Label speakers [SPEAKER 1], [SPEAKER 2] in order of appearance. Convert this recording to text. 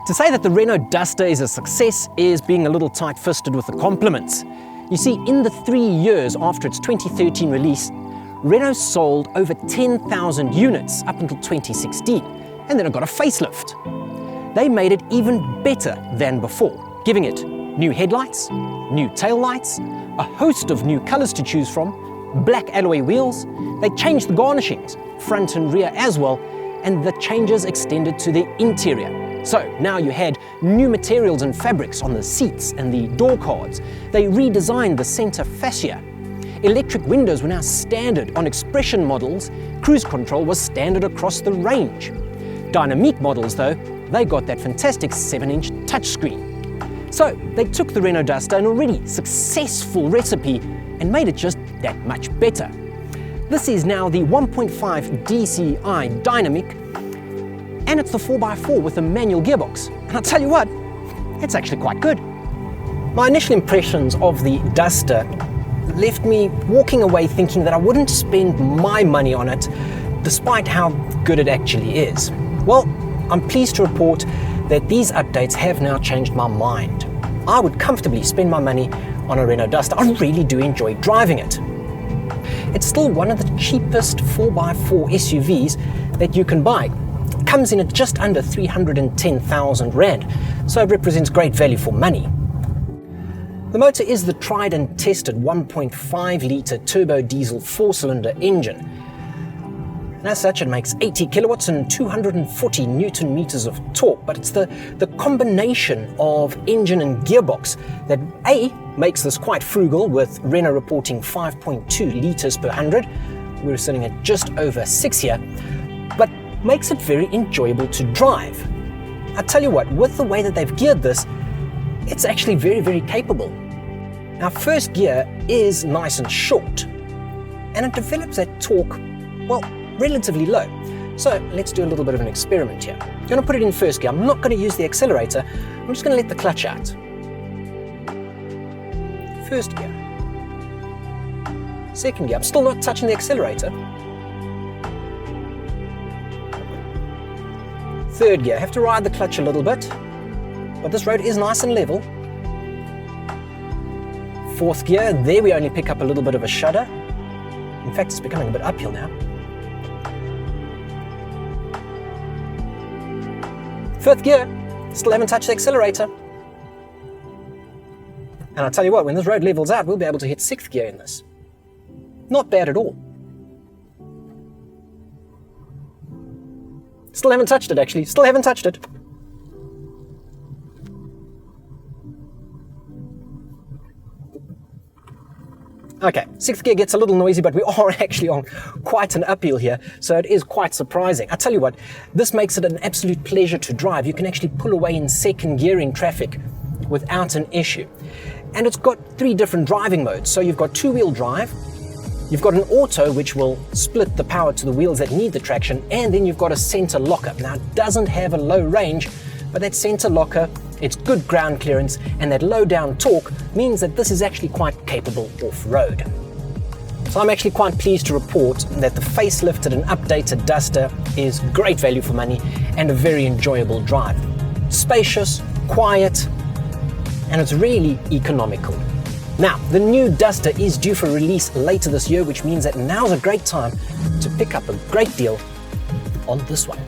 [SPEAKER 1] To say that the Renault Duster is a success is being a little tight-fisted with the compliments. You see, in the 3 years after its 2013 release, Renault sold over 10,000 units up until 2016, and then it got a facelift. They made it even better than before, giving it new headlights, new taillights, a host of new colors to choose from, black alloy wheels. They changed the garnishings, front and rear as well, and the changes extended to the interior. So now you had new materials and fabrics on the seats and the door cards. They redesigned the center fascia. Electric windows were now standard on Expression models. Cruise control was standard across the range. Dynamique models though, they got that fantastic 7-inch touchscreen. So they took the Renault Duster, an already successful recipe, and made it just that much better. This is now the 1.5 dCi Dynamique, and it's the 4x4 with a manual gearbox. And I'll tell you what, it's actually quite good. My initial impressions of the Duster left me walking away thinking that I wouldn't spend my money on it, despite how good it actually is. Well, I'm pleased to report that these updates have now changed my mind. I would comfortably spend my money on a Renault Duster. I really do enjoy driving it. It's still one of the cheapest 4x4 SUVs that you can buy. It comes in at just under 310,000 Rand, so it represents great value for money. The motor is the tried and tested 1.5 litre turbodiesel 4-cylinder engine. And as such, it makes 80 kilowatts and 240 newton meters of torque, but it's the combination of engine and gearbox that A, makes this quite frugal, with Renault reporting 5.2 litres per 100. We're sitting at just over 6 here, but makes it very enjoyable to drive. I tell you what, with the way that they've geared this, it's actually very, very capable. Now, first gear is nice and short, and it develops that torque, well, relatively low. So let's do a little bit of an experiment here. I'm going to put it in first gear. I'm not going to use the accelerator. I'm just going to let the clutch out. First gear. Second gear. I'm still not touching the accelerator. Third gear. I have to ride the clutch a little bit, but this road is nice and level. Fourth gear. There we only pick up a little bit of a shudder. In fact, it's becoming a bit uphill now. Fifth gear, still haven't touched the accelerator. And I'll tell you what, when this road levels out, we'll be able to hit 6th gear in this. Not bad at all. Still haven't touched it, actually. Still haven't touched it. Okay, 6th gear gets a little noisy, but we are actually on quite an uphill here, so it is quite surprising. I tell you what, this makes it an absolute pleasure to drive. You can actually pull away in second gear in traffic without an issue. And it's got 3 different driving modes. So you've got 2-wheel drive, you've got an auto, which will split the power to the wheels that need the traction, and then you've got a center locker. Now, it doesn't have a low range, but that center locker, it's good ground clearance, and that low down torque means that this is actually quite capable off-road. So I'm actually quite pleased to report that the facelifted and updated Duster is great value for money and a very enjoyable drive. Spacious, quiet, and it's really economical. Now, the new Duster is due for release later this year, which means that now's a great time to pick up a great deal on this one.